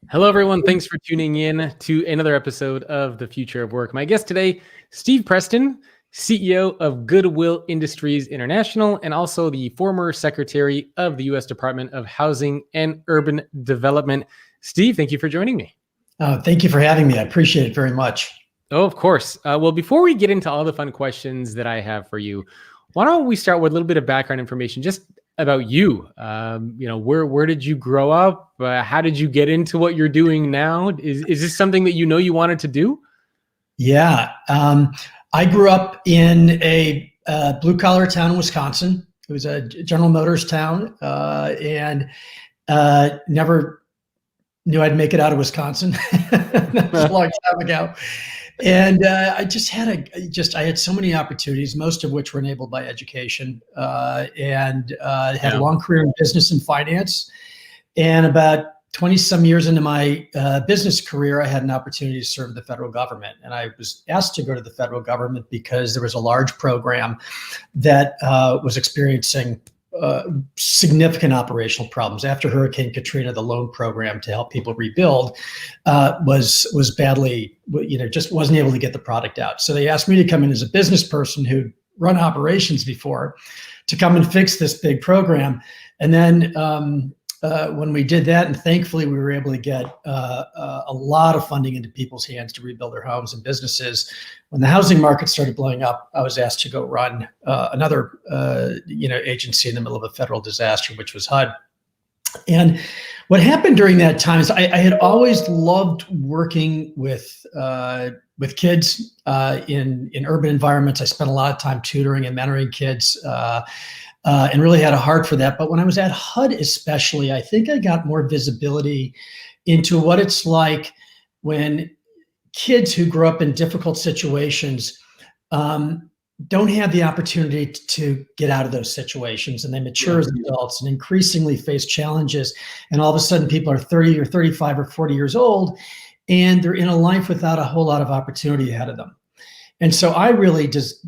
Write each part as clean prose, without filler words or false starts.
Hello, everyone. Thanks for tuning in to another episode of The Future of Work. My guest today, Steve Preston, CEO of Goodwill Industries International, and also the former Secretary of the U.S. Department of Housing and Urban Development. Steve, thank you for joining me. Thank you for having me. I appreciate it very much. Oh, of course. Well, before we get into all the fun questions that I have for you, why don't we start with a little bit of background information just about you? Where did you grow up? How did you get into what you're doing now? Is this something that you wanted to do? Yeah. I grew up in a blue-collar town in Wisconsin. It was a General Motors town, and never knew I'd make it out of Wisconsin. That was a long time ago. And I had so many opportunities, most of which were enabled by education, and had a long career in business and finance. And about 20 some years into my business career, I had an opportunity to serve the federal government. And I was asked to go to the federal government because there was a large program that was experiencing significant operational problems. After Hurricane Katrina, the loan program to help people rebuild was badly, just wasn't able to get the product out. So they asked me to come in as a business person who'd run operations before to come and fix this big program. And then when we did that, and thankfully we were able to get a lot of funding into people's hands to rebuild their homes and businesses. When the housing market started blowing up, I was asked to go run another agency in the middle of a federal disaster, which was HUD. And what happened during that time is I had always loved working with kids in urban environments. I spent a lot of time tutoring and mentoring kids. And really had a heart for that. But when I was at HUD especially, I think I got more visibility into what it's like when kids who grow up in difficult situations don't have the opportunity to get out of those situations, and they mature as adults and increasingly face challenges. And all of a sudden people are 30 or 35 or 40 years old, and they're in a life without a whole lot of opportunity ahead of them. And so I really just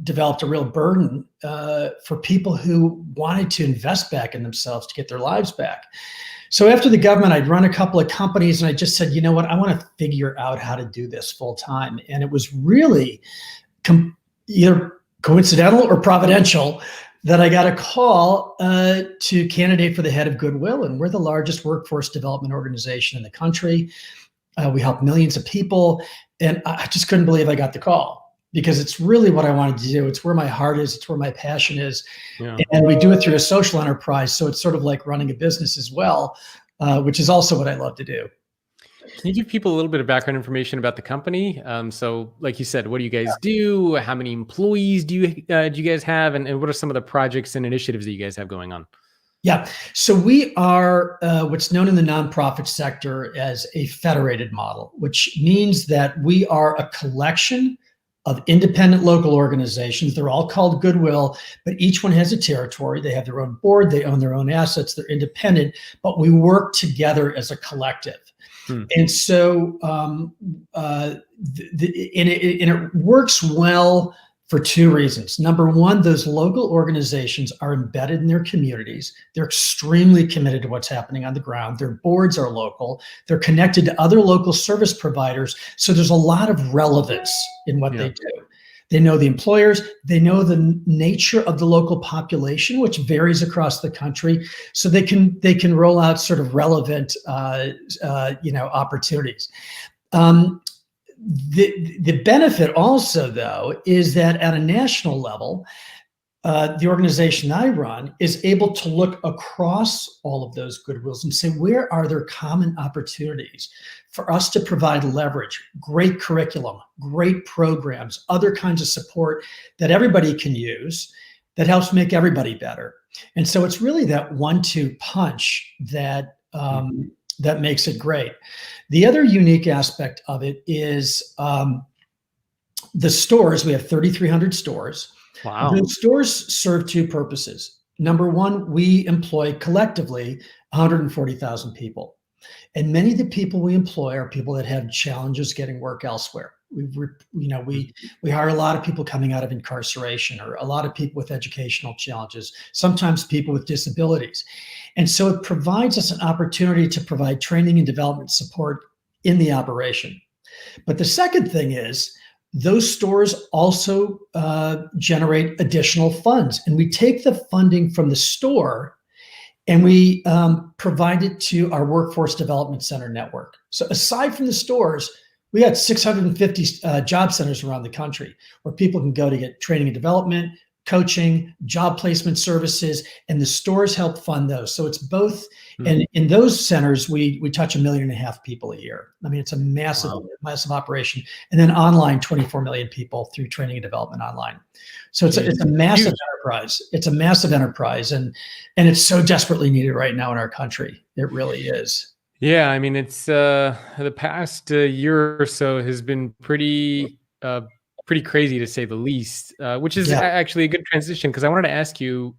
developed a real burden for people who wanted to invest back in themselves to get their lives back. So after the government, I'd run a couple of companies, and I just said, you know what, I want to figure out how to do this full time. And it was really either coincidental or providential that I got a call to candidate for the head of Goodwill. And we're the largest workforce development organization in the country. We help millions of people. And I just couldn't believe I got the call, because it's really what I wanted to do. It's where my heart is. It's where my passion is. Yeah. And we do it through a social enterprise. So it's sort of like running a business as well, which is also what I love to do. Can you give people a little bit of background information about the company? So like you said, what do you guys do? How many employees do you guys have? And what are some of the projects and initiatives that you guys have going on? Yeah, so we are what's known in the nonprofit sector as a federated model, which means that we are a collection of independent local organizations. They're all called Goodwill, but each one has a territory. They have their own board, they own their own assets, they're independent, but we work together as a collective. And so it works well for two reasons. Number one, those local organizations are embedded in their communities. They're extremely committed to what's happening on the ground. Their boards are local. They're connected to other local service providers. So there's a lot of relevance in what they do. They know the employers. They know the nature of the local population, which varies across the country. So they can roll out sort of relevant opportunities. The benefit also, though, is that at a national level, the organization I run is able to look across all of those Goodwills and say, where are there common opportunities for us to provide leverage, great curriculum, great programs, other kinds of support that everybody can use that helps make everybody better. And so it's really that 1-2 punch that that makes it great. The other unique aspect of it is the stores. We have 3,300 stores. Wow. Those stores serve two purposes. Number one, we employ collectively 140,000 people. And many of the people we employ are people that have challenges getting work elsewhere. We hire a lot of people coming out of incarceration, or a lot of people with educational challenges, sometimes people with disabilities. And so it provides us an opportunity to provide training and development support in the operation. But the second thing is, those stores also generate additional funds. And we take the funding from the store and we provide it to our Workforce Development Center network. So aside from the stores, we got 650 job centers around the country where people can go to get training and development, coaching, job placement services, and the stores help fund those. So it's both. And in those centers, we touch 1.5 million people a year. I mean, it's a massive, massive operation. And then online, 24 million people through training and development online. So it's a massive enterprise. It's a massive enterprise, and it's so desperately needed right now in our country. It really is. Yeah, I mean, it's the past year or so has been pretty crazy, to say the least, which is actually a good transition, because I wanted to ask you,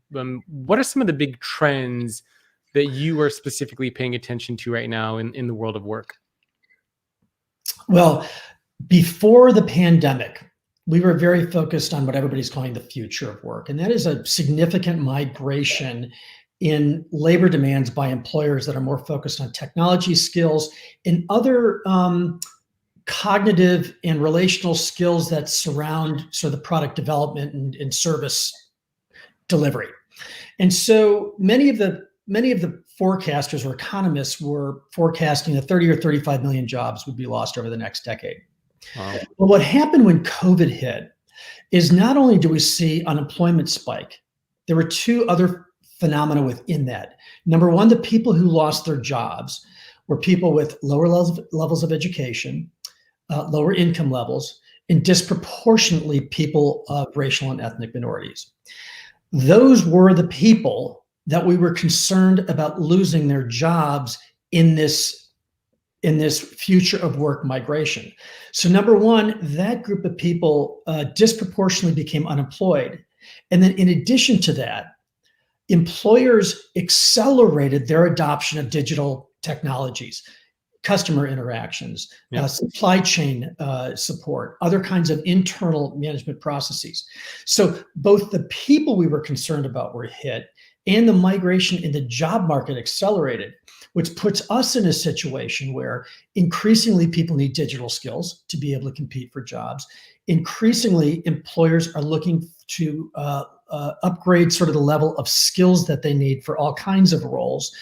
what are some of the big trends that you are specifically paying attention to right now in the world of work? Well, before the pandemic, we were very focused on what everybody's calling the future of work. And that is a significant migration in labor demands by employers that are more focused on technology skills and other cognitive and relational skills that surround sort of the product development and service delivery. And so many of the forecasters or economists were forecasting that 30 or 35 million jobs would be lost over the next decade. Wow. Well, what happened when COVID hit is not only do we see unemployment spike, there were two other phenomena within that. Number one, the people who lost their jobs were people with lower levels of education, lower income levels, and disproportionately people of racial and ethnic minorities. Those were the people that we were concerned about losing their jobs in this future of work migration. So number one, that group of people disproportionately became unemployed. And then in addition to that, employers accelerated their adoption of digital technologies, customer interactions, supply chain support, other kinds of internal management processes. So both the people we were concerned about were hit, and the migration in the job market accelerated, which puts us in a situation where increasingly people need digital skills to be able to compete for jobs. Increasingly, employers are looking to upgrade sort of the level of skills that they need for all kinds of roles.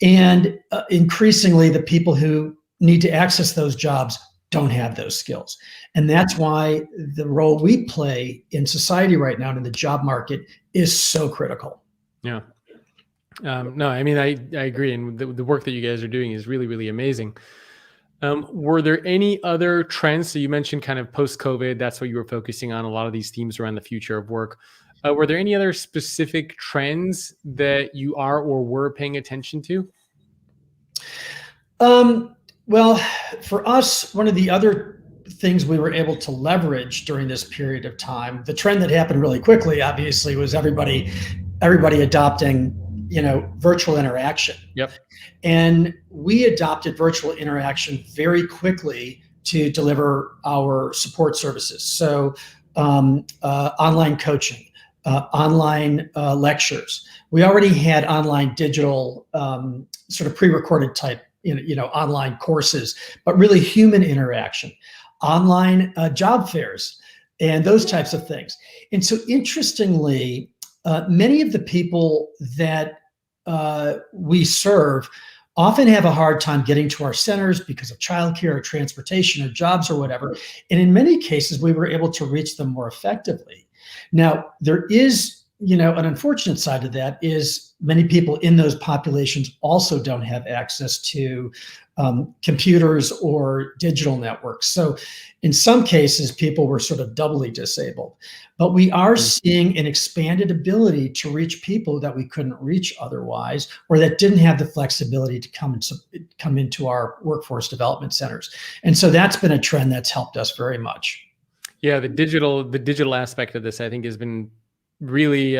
And increasingly, the people who need to access those jobs don't have those skills. And that's why the role we play in society right now and in the job market is so critical. Yeah. No, I mean, I agree. And the work that you guys are doing is really, really amazing. Were there any other trends? So you mentioned kind of post-COVID, that's what you were focusing on, a lot of these themes around the future of work. Were there any other specific trends that you are or were paying attention to? Well, for us, one of the other things we were able to leverage during this period of time, the trend that happened really quickly, obviously, was everybody adopting, virtual interaction. Yep. And we adopted virtual interaction very quickly to deliver our support services. So online coaching, online lectures. We already had online digital sort of pre-recorded type, online courses, but really human interaction, online job fairs, and those types of things. And so interestingly, many of the people that we serve often have a hard time getting to our centers because of childcare or transportation or jobs or whatever. And in many cases, we were able to reach them more effectively. Now, there is, an unfortunate side to that is many people in those populations also don't have access to computers or digital networks. So in some cases, people were sort of doubly disabled. But we are seeing an expanded ability to reach people that we couldn't reach otherwise, or that didn't have the flexibility to come into our workforce development centers. And so that's been a trend that's helped us very much. Yeah, the digital aspect of this, I think, has been really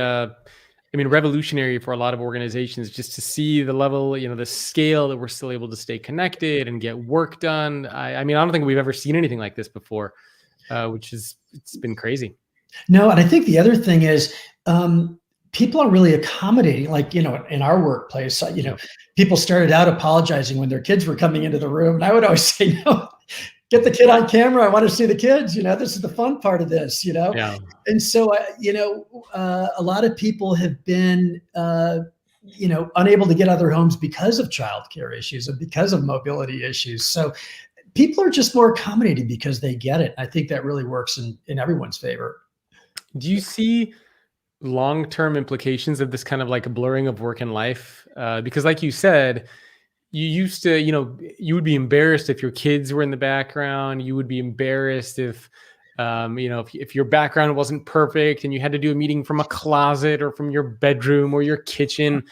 I mean, revolutionary for a lot of organizations just to see the level, the scale that we're still able to stay connected and get work done. I mean, I don't think we've ever seen anything like this before, it's been crazy. No, and I think the other thing is people are really accommodating. Like, in our workplace, people started out apologizing when their kids were coming into the room. And I would always say, no, get the kid on camera. I want to see the kids. This is the fun part of this, Yeah. And so, a lot of people have been, unable to get out of their homes because of childcare issues and because of mobility issues. So people are just more accommodating because they get it. I think that really works in everyone's favor. Do you see long-term implications of this kind of like a blurring of work and life? Because like you said, you used to, you would be embarrassed if your kids were in the background. You would be embarrassed if your background wasn't perfect and you had to do a meeting from a closet or from your bedroom or your kitchen.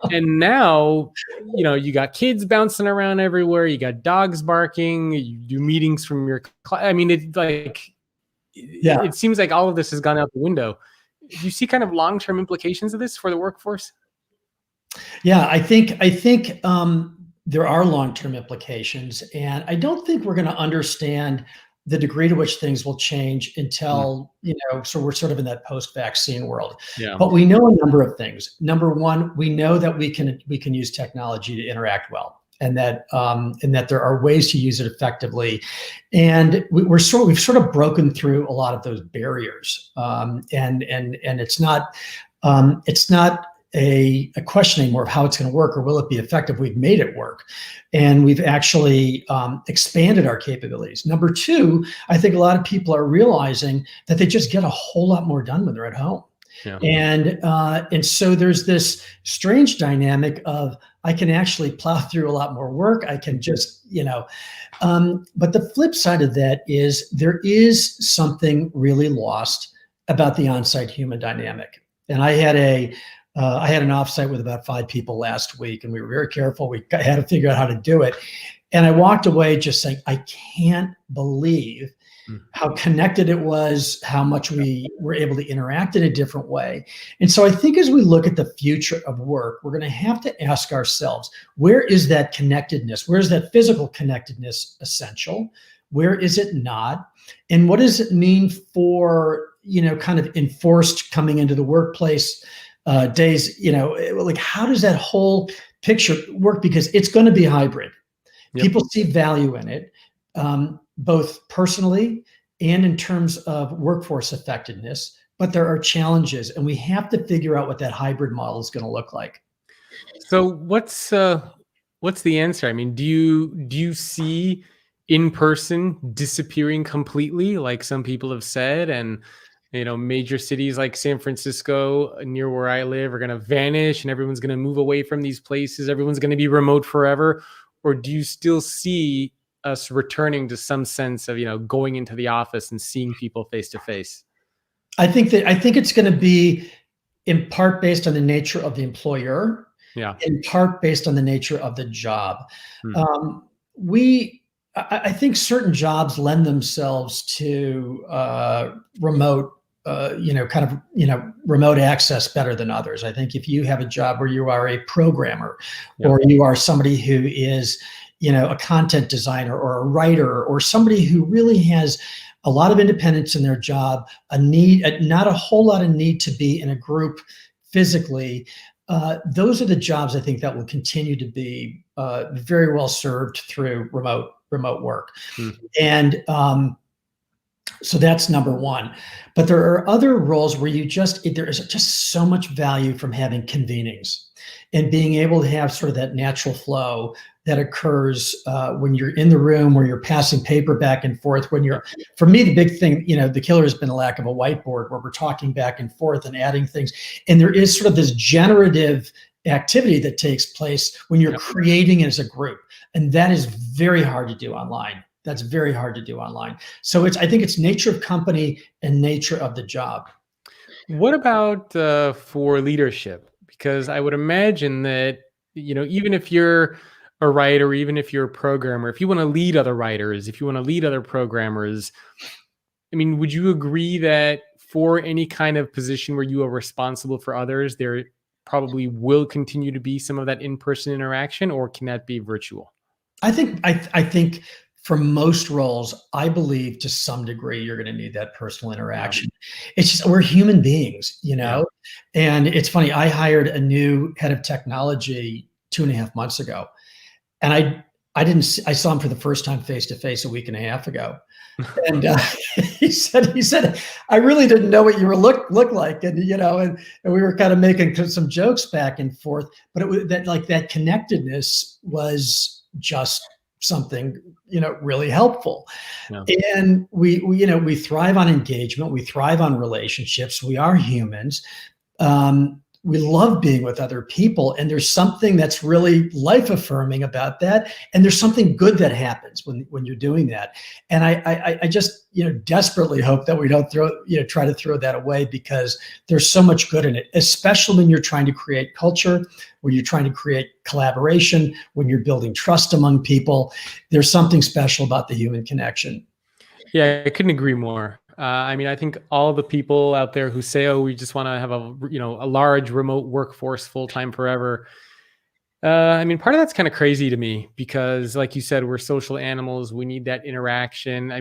And now, you got kids bouncing around everywhere. You got dogs barking. You do meetings from your I mean, it's like, it seems like all of this has gone out the window. Do you see kind of long-term implications of this for the workforce? Yeah, I think there are long-term implications, and I don't think we're going to understand the degree to which things will change until, so we're sort of in that post-vaccine world. Yeah. But we know a number of things. Number one, we know that we can use technology to interact well. And that there are ways to use it effectively, and we've sort of broken through a lot of those barriers, and it's not a question anymore of how it's going to work or will it be effective. We've made it work, and we've actually expanded our capabilities. Number two, I think a lot of people are realizing that they just get a whole lot more done when they're at home. Yeah. And so there's this strange dynamic of I can actually plow through a lot more work. I can just, but the flip side of that is there is something really lost about the on-site human dynamic. And I had an offsite with about 5 people last week, and we were very careful. We had to figure out how to do it. And I walked away just saying, I can't believe how connected it was, how much we were able to interact in a different way. And so I think as we look at the future of work, we're going to have to ask ourselves, where is that connectedness? Where is that physical connectedness essential? Where is it not? And what does it mean for, kind of enforced coming into the workplace days? Like how does that whole picture work? Because it's going to be hybrid. Yep. People see value in it. Both personally and in terms of workforce effectiveness, but there are challenges, and we have to figure out what that hybrid model is going to look like. So what's the answer? I mean, do you see in-person disappearing completely, like some people have said, and major cities like San Francisco, near where I live, are going to vanish, and everyone's going to move away from these places. Everyone's going to be remote forever, or do you still see us returning to some sense of, going into the office and seeing people face to face? I think it's going to be in part based on the nature of the employer, in part based on the nature of the job. I think certain jobs lend themselves to remote, remote access better than others. I think if you have a job where you are a programmer, or you are somebody who is a content designer or a writer, or somebody who really has a lot of independence in their job, not a whole lot of need to be in a group physically. Those are the jobs I think that will continue to be very well served through remote work. And so that's number one. But there are other roles where there is just so much value from having convenings and being able to have sort of that natural flow that occurs when you're in the room, where you're passing paper back and forth. For me, the big thing, the killer has been a lack of a whiteboard where we're talking back and forth and adding things. And there is sort of this generative activity that takes place when you're creating as a group. And that is very hard to do online. That's very hard to do online. So I think it's nature of company and nature of the job. What about for leadership? Because I would imagine that, even if you're a writer, even if you're a programmer, if you want to lead other writers, if you want to lead other programmers, I mean, would you agree that for any kind of position where you are responsible for others, there probably will continue to be some of that in-person interaction, or can that be virtual? I think for most roles, I believe to some degree you're going to need that personal interaction. It's just we're human beings, And it's funny. I hired a new head of technology 2.5 months ago, and I saw him for the first time face to face a week and a half ago, and he said, I really didn't know what you were look like, and and we were kind of making some jokes back and forth, but it was that connectedness was just something really helpful. Yeah. And we thrive on engagement, we thrive on relationships, we are humans. We love being with other people, and there's something that's really life affirming about that, and there's something good that happens when you're doing that. And I just desperately hope that we don't try to throw that away, because there's so much good in it, especially when you're trying to create culture, when you're trying to create collaboration, when you're building trust among people. There's something special about the human connection. Yeah, I couldn't agree more. I think all the people out there who say, "Oh, we just want to have a large remote workforce full time forever." Part of that's kind of crazy to me, because, like you said, we're social animals. We need that interaction.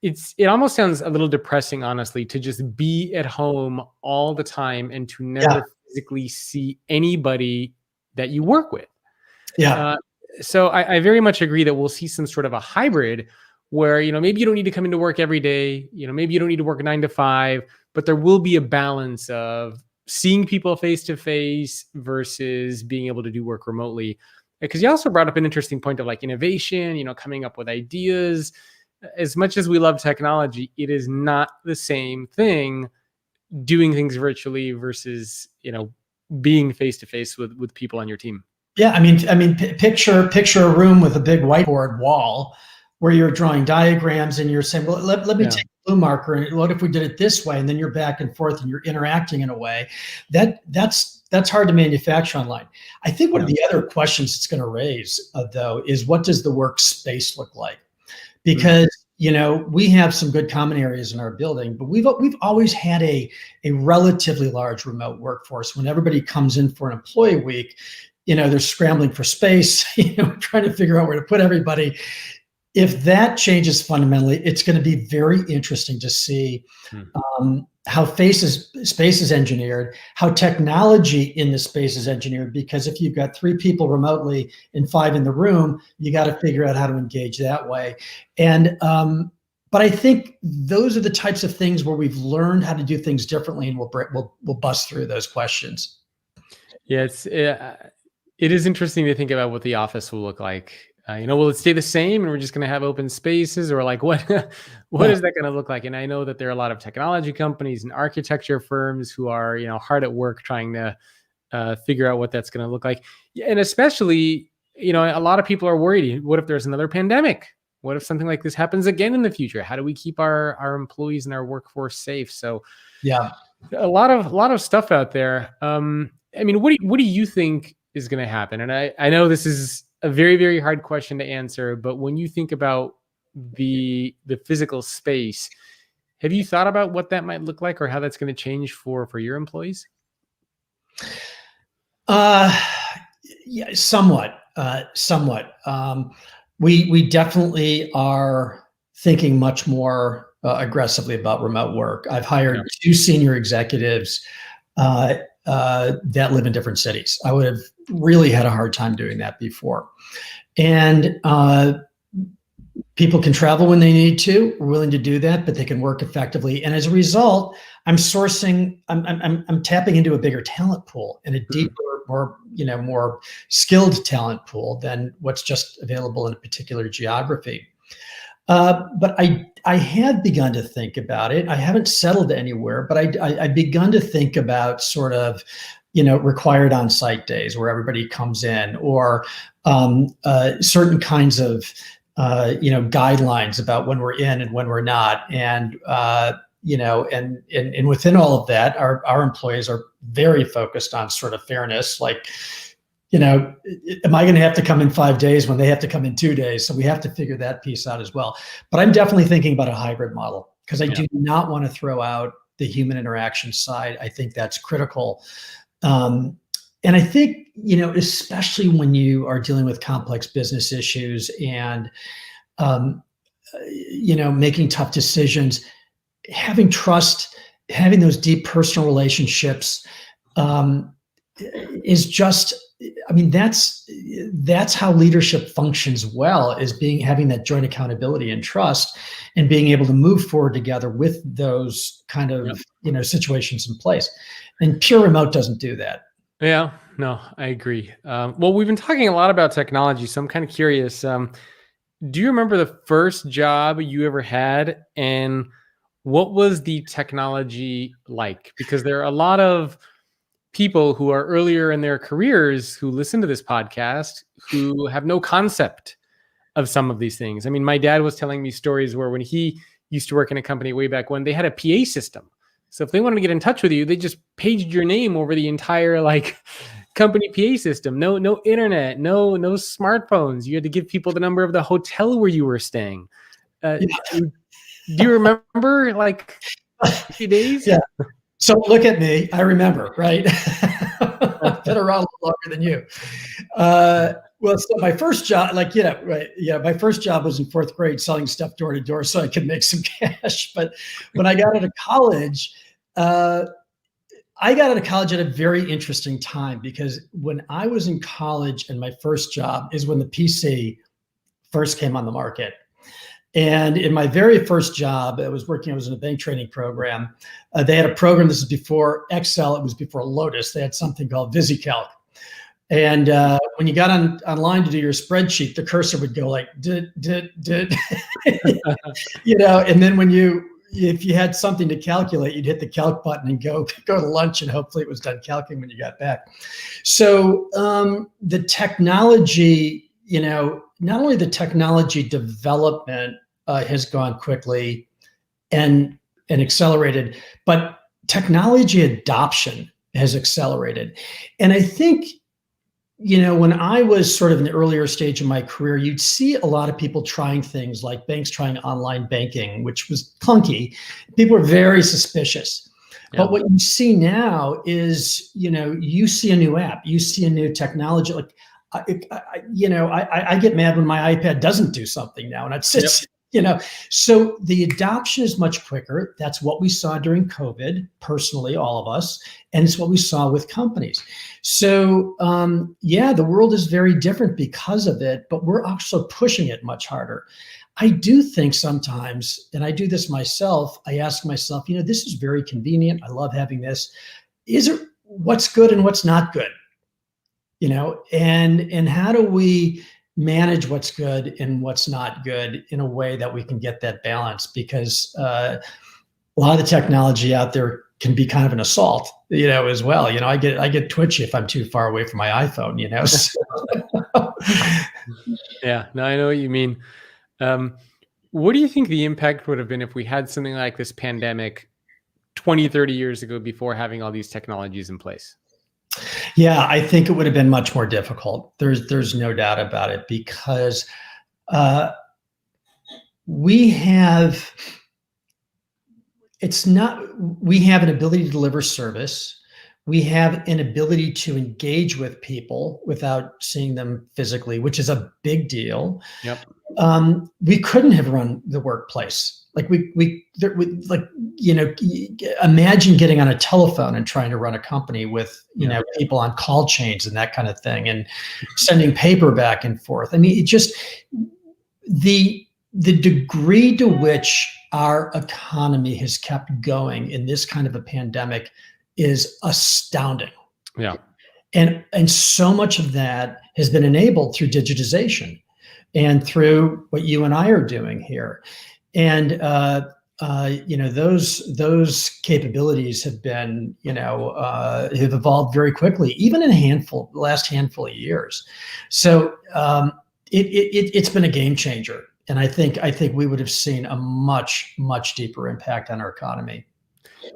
It almost sounds a little depressing, honestly, to just be at home all the time and to never physically see anybody that you work with. Yeah. So I very much agree that we'll see some sort of a hybrid where, maybe you don't need to come into work every day, maybe you don't need to work 9 to 5, but there will be a balance of seeing people face to face versus being able to do work remotely. Because you also brought up an interesting point of innovation, coming up with ideas. As much as we love technology, it is not the same thing doing things virtually versus, being face to face with people on your team. Yeah. Picture a room with a big whiteboard wall where you're drawing diagrams and you're saying, well, let me take a blue marker, and what if we did it this way? And then you're back and forth and you're interacting in a way that's hard to manufacture online. I think one of the other questions it's going to raise, though, is what does the workspace look like? Because we have some good common areas in our building, but we've always had a relatively large remote workforce. When everybody comes in for an employee week, they're scrambling for space, trying to figure out where to put everybody. If that changes fundamentally, it's going to be very interesting to see how space is engineered, how technology in the space is engineered. Because if you've got 3 people remotely and 5 in the room, you got to figure out how to engage that way. And but I think those are the types of things where we've learned how to do things differently, and we'll bust through those questions. Yeah, it is interesting to think about what the office will look like. Will it stay the same and we're just going to have open spaces, or what is that going to look like? And I know that there are a lot of technology companies and architecture firms who are, hard at work trying to figure out what that's going to look like. And especially, a lot of people are worried. What if there's another pandemic? What if something like this happens again in the future? How do we keep our employees and our workforce safe? So yeah, a lot of stuff out there. What do you think is going to happen? And I know this is a very, very hard question to answer, but when you think about the physical space, have you thought about what that might look like, or how that's going to change for your employees? Yeah, somewhat. We definitely are thinking much more aggressively about remote work. I've hired 2 senior executives that live in different cities. I would have really had a hard time doing that before. And people can travel when they need to. We're willing to do that, but they can work effectively. And as a result, I'm tapping into a bigger talent pool and a deeper, more skilled talent pool than what's just available in a particular geography. But I had begun to think about it. I haven't settled anywhere, but I've begun to think about sort of, required on-site days where everybody comes in, or certain kinds of, guidelines about when we're in and when we're not. And, and within all of that, our employees are very focused on sort of fairness, like, am I going to have to come in 5 days when they have to come in 2 days? So we have to figure that piece out as well. But I'm definitely thinking about a hybrid model. because I do not want to throw out the human interaction side. I think that's critical. And I think, especially when you are dealing with complex business issues and, making tough decisions, having trust, having those deep personal relationships, is just, that's how leadership functions well, is having that joint accountability and trust, and being able to move forward together with those kind of, situations in place. And pure remote doesn't do that. Yeah, no, I agree. Well, we've been talking a lot about technology, so I'm kind of curious. Do you remember the first job you ever had, and what was the technology like? Because there are a lot of people who are earlier in their careers who listen to this podcast who have no concept of some of these things. I mean, my dad was telling me stories where when he used to work in a company way back when, they had a PA system. So if they wanted to get in touch with you, they just paged your name over the entire company PA system. No internet, no smartphones. You had to give people the number of the hotel where you were staying. Do you remember a few days? Yeah. So look at me. I remember, right? I've been around a little longer than you. Well, so my first job, my first job was in fourth grade, selling stuff door to door so I could make some cash. But when I got out of college, at a very interesting time, because when I was in college and my first job is when the PC first came on the market. And in my very first job, I was in a bank training program. They had a program, this is before Excel, it was before Lotus. They had something called VisiCalc. And when you got online to do your spreadsheet, the cursor would go like, and then if you had something to calculate, you'd hit the calc button and go to lunch, and hopefully it was done calculating when you got back. So the technology, not only the technology development has gone quickly and accelerated, but technology adoption has accelerated. And I think, when I was sort of in the earlier stage of my career, you'd see a lot of people trying things like banks trying online banking, which was clunky. People were very suspicious. Yeah. But what you see now is, you see a new app, you see a new technology. I get mad when my iPad doesn't do something now, and it's so the adoption is much quicker. That's what we saw during COVID, personally, all of us, and it's what we saw with companies. So the world is very different because of it, but we're also pushing it much harder. I do think sometimes, and I do this myself, I ask myself, this is very convenient. I love having this. Is it what's good and what's not good? And how do we manage what's good and what's not good in a way that we can get that balance? Because a lot of the technology out there can be kind of an assault, as well. I get twitchy if I'm too far away from my iPhone, Yeah, no, I know what you mean. What do you think the impact would have been if we had something like this pandemic 20, 30 years ago, before having all these technologies in place? Yeah, I think it would have been much more difficult. There's no doubt about it, because we have an ability to deliver service. We have an ability to engage with people without seeing them physically, which is a big deal. Yep. We couldn't have run the workplace. Imagine getting on a telephone and trying to run a company with, people on call chains and that kind of thing, and sending paper back and forth. I mean, it just, the degree to which our economy has kept going in this kind of a pandemic is astounding. Yeah. And so much of that has been enabled through digitization and through what you and I are doing here. And those capabilities have been, have evolved very quickly, even in the last handful of years. So it's been a game changer, and I think we would have seen a much, much deeper impact on our economy.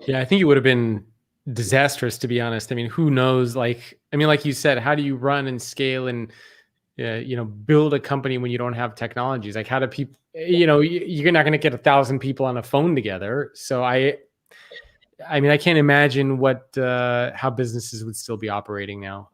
Yeah, I think it would have been disastrous, to be honest. I mean, who knows? Like you said, how do you run and scale and build a company when you don't have technologies? Like, how do you're not going to get 1,000 people on a phone together. So I mean, I can't imagine how businesses would still be operating now.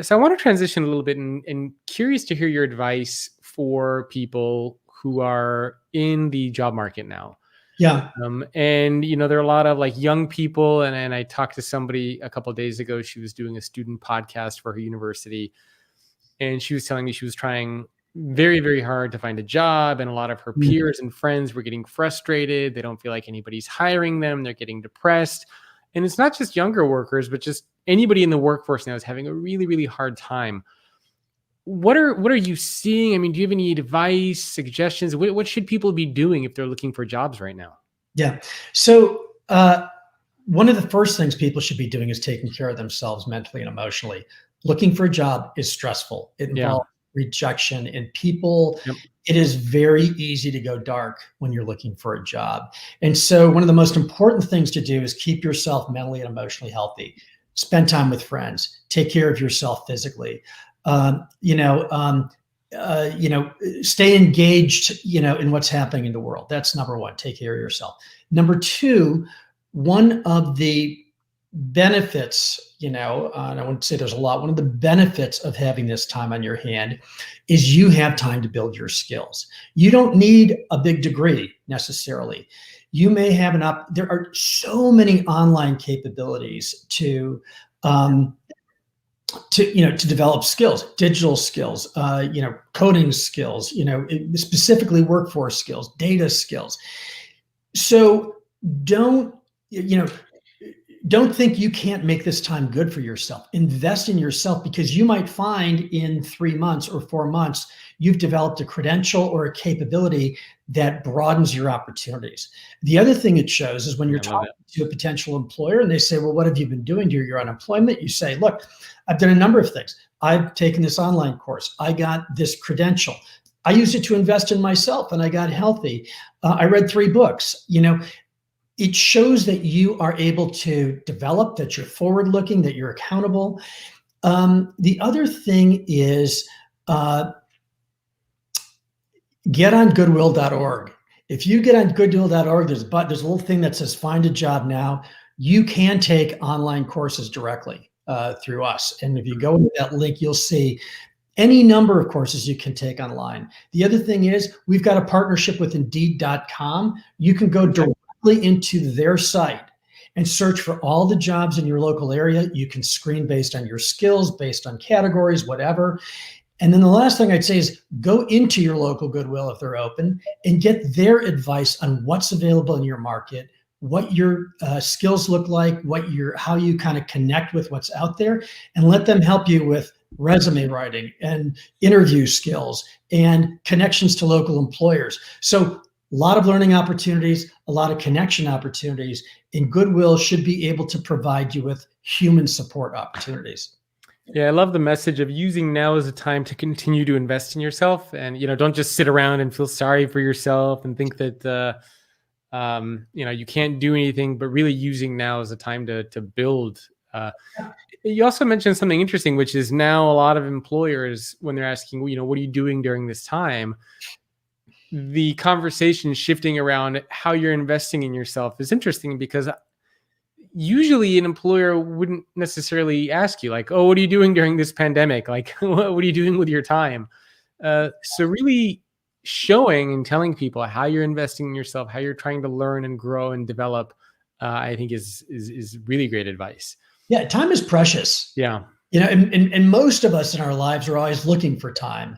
So I want to transition a little bit and curious to hear your advice for people who are in the job market now. Yeah. And there are a lot of like young people, and I talked to somebody a couple of days ago. She was doing a student podcast for her university, and she was telling me she was trying very, very hard to find a job, and a lot of her peers and friends were getting frustrated. They don't feel like anybody's hiring them. They're getting depressed. And it's not just younger workers, but just anybody in the workforce now is having a really, really hard time. What are you seeing? I mean, do you have any advice, suggestions? What should people be doing if they're looking for jobs right now? Yeah. So one of the first things people should be doing is taking care of themselves mentally and emotionally. Looking for a job is stressful. It involves rejection, and people, it is very easy to go dark when you're looking for a job. And so one of the most important things to do is keep yourself mentally and emotionally healthy. Spend time with friends. Take care of yourself physically. Stay engaged, in what's happening in the world. That's number one. Take care of yourself. Number two, one of the benefits, and I wouldn't say there's a lot, one of the benefits of having this time on your hand is you have time to build your skills. You don't need a big degree necessarily. You may have there are so many online capabilities to develop skills, digital skills, coding skills, specifically workforce skills, data skills. So don't think you can't make this time good for yourself. Invest in yourself, because you might find in 3 months or 4 months, you've developed a credential or a capability that broadens your opportunities. The other thing it shows is when you're talking to a potential employer and they say, well, what have you been doing during your unemployment? You say, look, I've done a number of things. I've taken this online course. I got this credential. I used it to invest in myself and I got healthy. I read 3 books. It shows that you are able to develop, that you're forward-looking, that you're accountable. The other thing is get on Goodwill.org. If you get on Goodwill.org, there's a little thing that says "Find a Job Now." You can take online courses directly through us, and if you go into that link, you'll see any number of courses you can take online. The other thing is we've got a partnership with Indeed.com. You can go directly into their site and search for all the jobs in your local area. You can screen based on your skills, based on categories, whatever. And then the last thing I'd say is go into your local Goodwill if they're open and get their advice on what's available in your market, what your skills look like, how you kind of connect with what's out there, and let them help you with resume writing and interview skills and connections to local employers. So a lot of learning opportunities, a lot of connection opportunities, and Goodwill should be able to provide you with human support opportunities. Yeah, I love the message of using now as a time to continue to invest in yourself, and don't just sit around and feel sorry for yourself and think that you can't do anything, but really using now as a time to build. You also mentioned something interesting, which is now a lot of employers, when they're asking, what are you doing during this time? The conversation shifting around how you're investing in yourself is interesting, because usually an employer wouldn't necessarily ask you like, oh, what are you doing during this pandemic? Like, what are you doing with your time? So really showing and telling people how you're investing in yourself, how you're trying to learn and grow and develop, I think is really great advice. Yeah. Time is precious. Yeah. And most of us in our lives are always looking for time.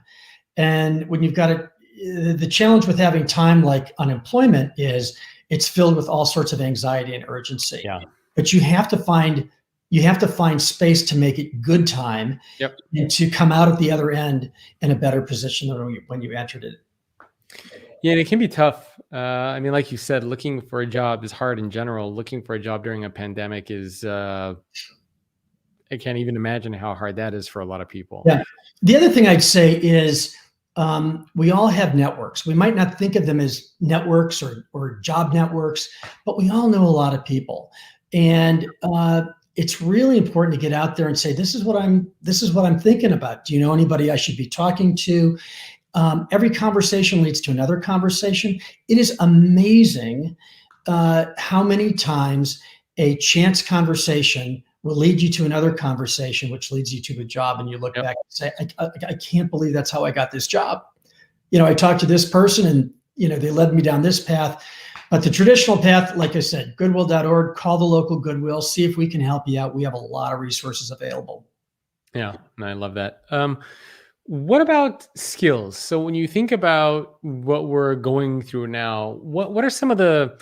And when you've got the challenge with having time like unemployment is it's filled with all sorts of anxiety and urgency. Yeah. But you have to find space to make it good time. Yep. And to come out at the other end in a better position than when you entered it. Yeah, and it can be tough. I mean, like you said, looking for a job is hard in general. Looking for a job during a pandemic is, I can't even imagine how hard that is for a lot of people. Yeah. The other thing I'd say is we all have networks. We might not think of them as networks or job networks, but we all know a lot of people. And it's really important to get out there and say, this is what I'm thinking about. Do you know anybody I should be talking to? Every conversation leads to another conversation. It is amazing how many times a chance conversation will lead you to another conversation, which leads you to a job, and you look back and say, I can't believe that's how I got this job. I talked to this person and, they led me down this path. But the traditional path, like I said, goodwill.org, call the local Goodwill, see if we can help you out. We have a lot of resources available. Yeah, I love that. What about skills? So when you think about what we're going through now, what are some of the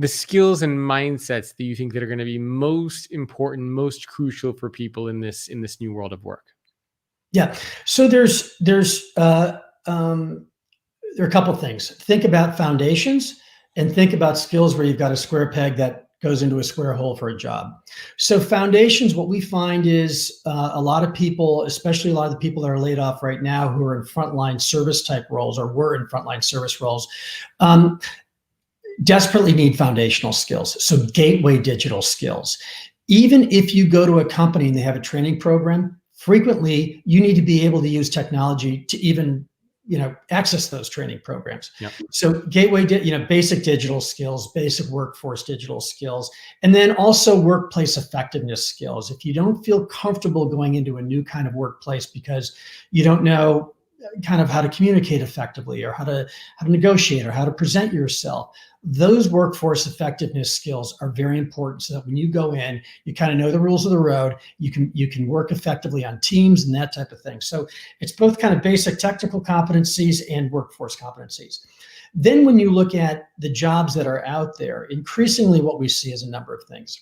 skills and mindsets that you think that are going to be most important, most crucial for people in this new world of work? Yeah. So there are a couple of things. Think about foundations and think about skills where you've got a square peg that goes into a square hole for a job. So foundations, what we find is a lot of people, especially a lot of the people that are laid off right now who are in frontline service type roles or were in frontline service roles, desperately need foundational skills. So gateway digital skills. Even if you go to a company and they have a training program, frequently you need to be able to use technology to even access those training programs. Yep. So gateway, basic digital skills, basic workforce digital skills, and then also workplace effectiveness skills. If you don't feel comfortable going into a new kind of workplace because you don't know kind of how to communicate effectively or how to negotiate or how to present yourself, those workforce effectiveness skills are very important so that when you go in, you kind of know the rules of the road, you can work effectively on teams and that type of thing. So it's both kind of basic technical competencies and workforce competencies. Then when you look at the jobs that are out there, increasingly what we see is a number of things.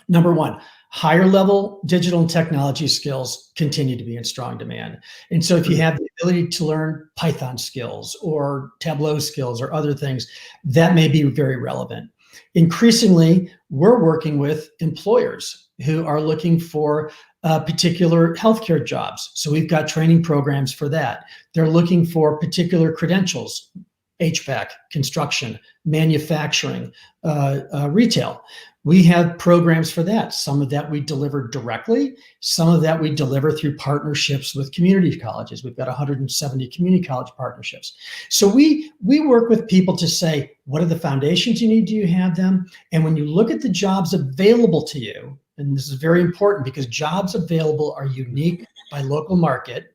Number one, higher level digital and technology skills continue to be in strong demand. And so if you have the ability to learn Python skills or Tableau skills or other things, that may be very relevant. Increasingly, we're working with employers who are looking for particular healthcare jobs. So we've got training programs for that. They're looking for particular credentials, HVAC, construction, manufacturing, retail. We have programs for that. Some of that we deliver directly. Some of that we deliver through partnerships with community colleges. We've got 170 community college partnerships. So we work with people to say, what are the foundations you need? Do you have them? And when you look at the jobs available to you, and this is very important because jobs available are unique by local market.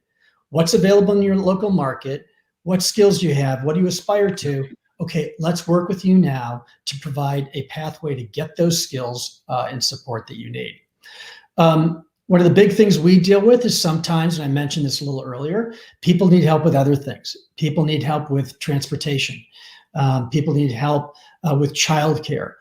What's available in your local market? What skills do you have? What do you aspire to? Okay, let's work with you now to provide a pathway to get those skills and support that you need. One of the big things we deal with is sometimes, and I mentioned this a little earlier, people need help with other things. People need help with transportation. People need help with childcare.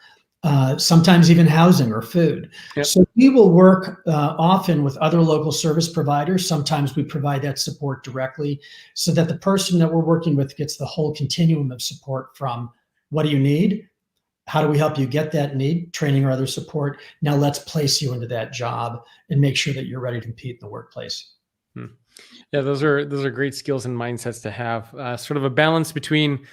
Sometimes even housing or food. Yep. So we will work often with other local service providers. Sometimes we provide that support directly so that the person that we're working with gets the whole continuum of support from what do you need? How do we help you get that need, training or other support? Now let's place you into that job and make sure that you're ready to compete in the workplace. Yeah, those are great skills and mindsets to have. Sort of a balance between,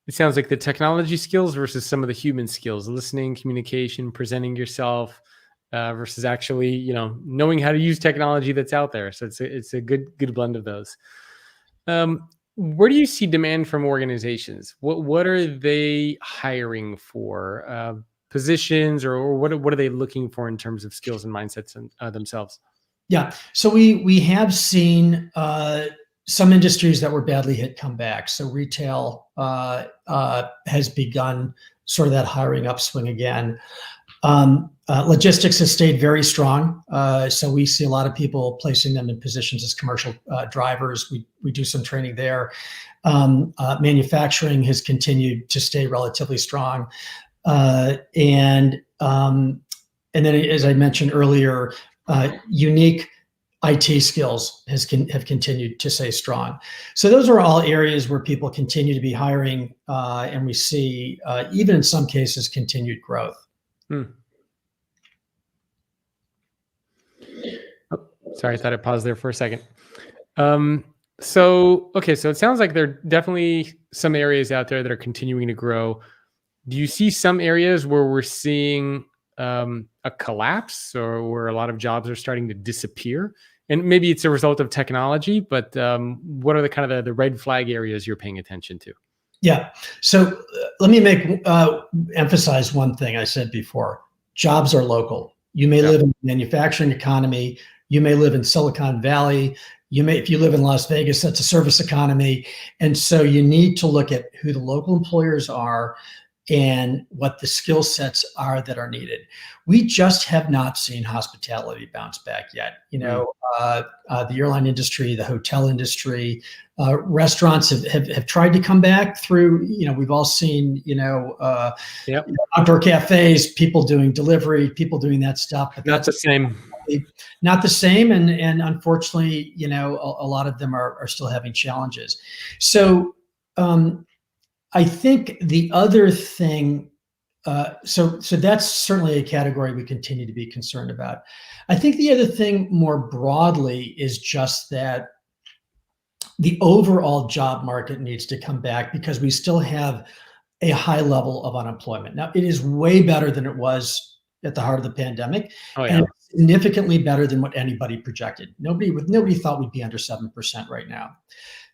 it sounds like, the technology skills versus some of the human skills, listening, communication, presenting yourself, versus actually, knowing how to use technology that's out there. So it's a good blend of those. Where do you see demand from organizations? What are they hiring for, positions, or what are they looking for in terms of skills and mindsets themselves? Yeah, so we have seen some industries that were badly hit come back. So retail has begun sort of that hiring upswing again. Logistics has stayed very strong. So we see a lot of people placing them in positions as commercial drivers. We do some training there. Manufacturing has continued to stay relatively strong. And then, as I mentioned earlier, unique IT skills have continued to stay strong. So those are all areas where people continue to be hiring, and we see, even in some cases, continued growth. Oh, sorry, I thought I paused there for a second. So it sounds like there are definitely some areas out there that are continuing to grow. Do you see some areas where we're seeing a collapse, or where a lot of jobs are starting to disappear And maybe it's a result of technology, but what are the kind of the red flag areas you're paying attention to? Yeah. So let me emphasize one thing I said before. Jobs are local. You may live in the manufacturing economy. You may live in Silicon Valley. If you live in Las Vegas, that's a service economy. And so you need to look at who the local employers are and what the skill sets are that are needed. We just have not seen hospitality bounce back yet. The airline industry, the hotel industry, restaurants have tried to come back through, we've all seen, outdoor cafes, people doing delivery, people doing that stuff. But not the same. Not the same. And unfortunately, a lot of them are still having challenges. So, I think the other thing, so that's certainly a category we continue to be concerned about. I think the other thing more broadly is just that the overall job market needs to come back because we still have a high level of unemployment. Now, it is way better than it was at the heart of the pandemic, and significantly better than what anybody projected. Nobody thought we'd be under 7% right now.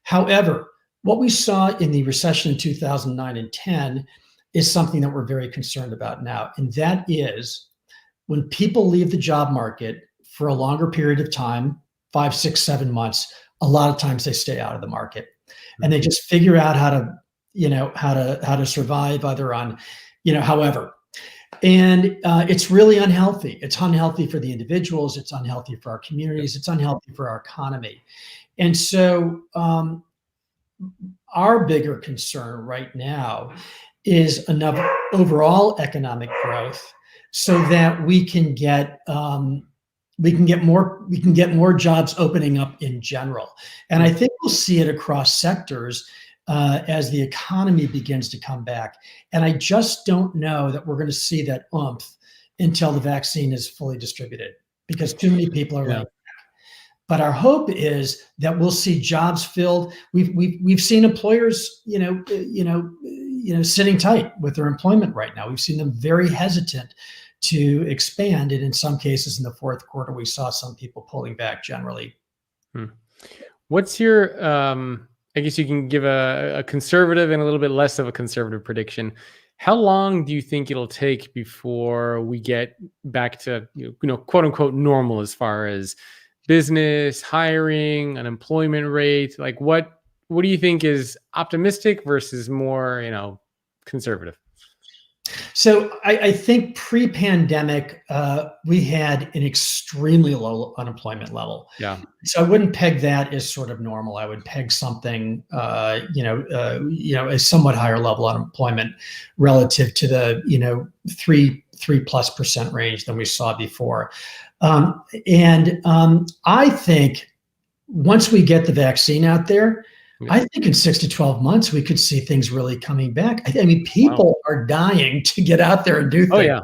However, what we saw in the recession in 2009 and 10 is something that we're very concerned about now. And that is when people leave the job market for a longer period of time, 5, 6, 7 months, a lot of times they stay out of the market and they just figure out how to survive either on, however. And it's really unhealthy. It's unhealthy for the individuals. It's unhealthy for our communities. It's unhealthy for our economy. And so, our bigger concern right now is enough overall economic growth so that we can get more jobs opening up in general. And I think we'll see it across sectors as the economy begins to come back. And I just don't know that we're going to see that oomph until the vaccine is fully distributed because too many people are like. But our hope is that we'll see jobs filled. We've seen employers, sitting tight with their employment right now. We've seen them very hesitant to expand, and in some cases, in the fourth quarter, we saw some people pulling back generally. What's your? I guess you can give a conservative and a little bit less of a conservative prediction. How long do you think it'll take before we get back to quote unquote normal as far as business, hiring, unemployment rate? Like what do you think is optimistic versus more, conservative? So I think pre-pandemic, we had an extremely low unemployment level. Yeah. So I wouldn't peg that as sort of normal. I would peg something, a somewhat higher level unemployment relative to the, 3+% range than we saw before. I think once we get the vaccine out there, I think in 6 to 12 months, we could see things really coming back. I mean, people are dying to get out there and do things. Right?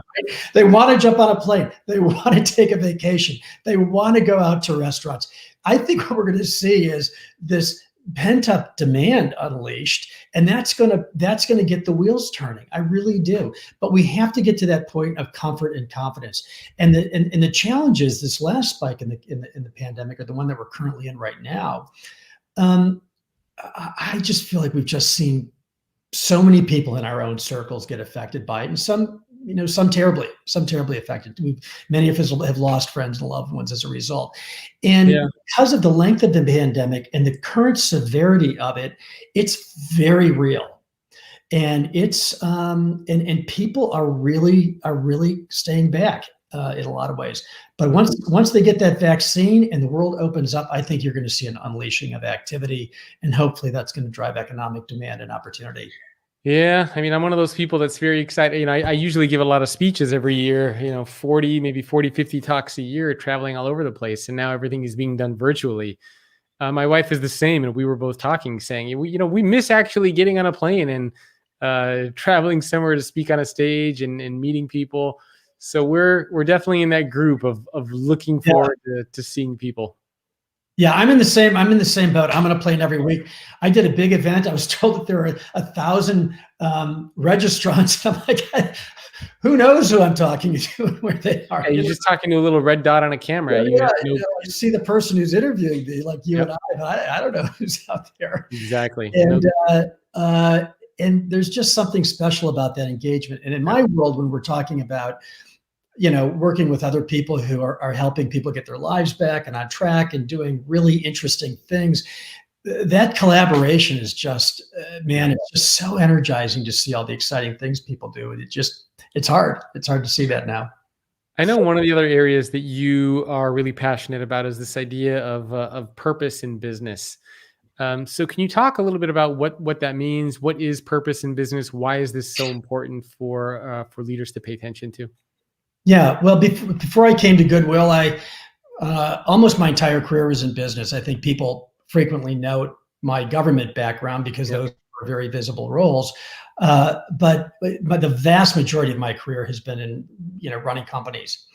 They want to jump on a plane. They want to take a vacation. They want to go out to restaurants. I think what we're going to see is this pent-up demand unleashed, and that's going to get the wheels turning. I really do. But we have to get to that point of comfort and confidence. And the challenge is this last spike in the pandemic, or the one that we're currently in right now. I just feel like we've just seen so many people in our own circles get affected by it, and some terribly affected. Many of us have lost friends and loved ones as a result. And because of the length of the pandemic and the current severity of it, it's very real. And it's and people are really staying back in a lot of ways. But once they get that vaccine and the world opens up, I think you're going to see an unleashing of activity, and hopefully that's going to drive economic demand and opportunity. Yeah, I mean, I'm one of those people that's very excited. I usually give a lot of speeches every year, 40, 50 talks a year, traveling all over the place. And now everything is being done virtually. My wife is the same. And we were both talking, saying, we miss actually getting on a plane and traveling somewhere to speak on a stage and meeting people. So we're definitely in that group of looking forward to seeing people. Yeah, I'm in the same boat. I'm on a plane every week. I did a big event. I was told that there are 1,000 registrants. I'm like, who knows who I'm talking to and where they are? Yeah, you're just talking to a little red dot on a camera. You Yeah, have no. I see the person who's interviewing me, like you and Yep, I, but I don't know who's out there. exactly. No. And and there's just something special about that engagement. And in my world, when we're talking about working with other people who are helping people get their lives back and on track and doing really interesting things, that collaboration is just, man, it's just so energizing to see all the exciting things people do. And it's hard. It's hard to see that now. I know one of the other areas that you are really passionate about is this idea of purpose in business. So can you talk a little bit about what that means? What is purpose in business? Why is this so important for leaders to pay attention to? Yeah. Well, before I came to Goodwill, I almost my entire career was in business. I think people frequently note my government background because those are very visible roles. But the vast majority of my career has been in running companies,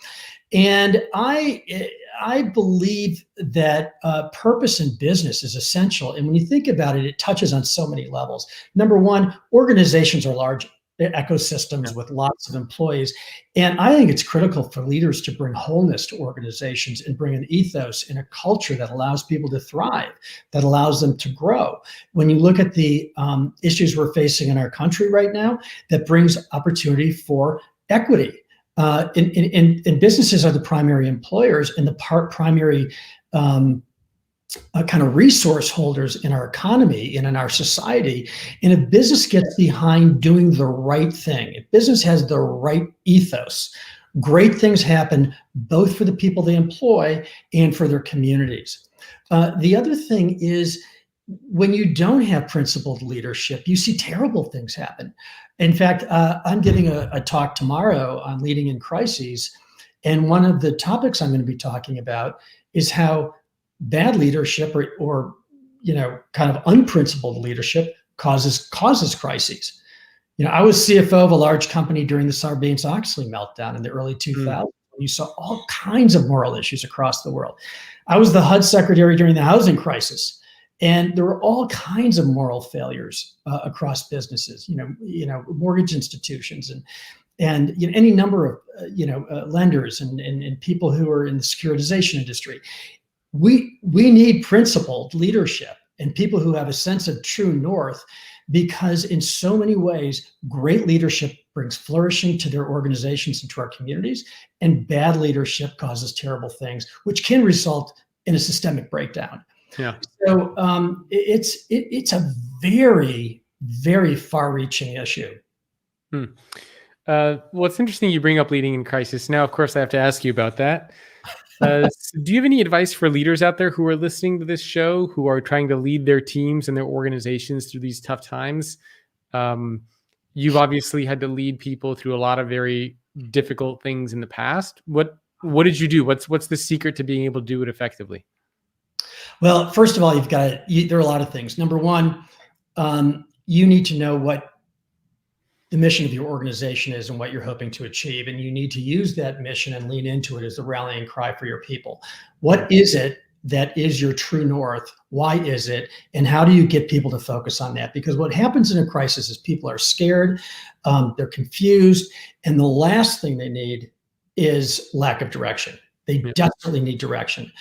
and I believe that purpose in business is essential. And when you think about it, it touches on so many levels. Number one, organizations are large ecosystems with lots of employees. And I think it's critical for leaders to bring wholeness to organizations and bring an ethos and a culture that allows people to thrive, that allows them to grow. When you look at the issues we're facing in our country right now, that brings opportunity for equity. And businesses are the primary employers and the primary kind of resource holders in our economy and in our society. And if business gets behind doing the right thing, if business has the right ethos, great things happen both for the people they employ and for their communities. The other thing is, when you don't have principled leadership, you see terrible things happen. In fact, I'm giving a talk tomorrow on leading in crises. And one of the topics I'm going to be talking about is how bad leadership or kind of unprincipled leadership causes crises. I was CFO of a large company during the Sarbanes-Oxley meltdown in the early 2000s. You saw all kinds of moral issues across the world. I was the HUD secretary during the housing crisis, and there were all kinds of moral failures across businesses. Mortgage institutions and any number of lenders and people who are in the securitization industry. We need principled leadership and people who have a sense of true north, because in so many ways, great leadership brings flourishing to their organizations and to our communities, and bad leadership causes terrible things, which can result in a systemic breakdown. Yeah. So it's a very, very far-reaching issue. Well, it's interesting you bring up leading in crisis. Now, of course, I have to ask you about that. So do you have any advice for leaders out there who are listening to this show, who are trying to lead their teams and their organizations through these tough times? You've obviously had to lead people through a lot of very difficult things in the past. What did you do? What's the secret to being able to do it effectively? Well, first of all, there are a lot of things. Number one, you need to know what the mission of your organization is and what you're hoping to achieve. And you need to use that mission and lean into it as the rallying cry for your people. What is it that is your true north? Why is it? And how do you get people to focus on that? Because what happens in a crisis is people are scared, they're confused, and the last thing they need is lack of direction. They desperately need direction.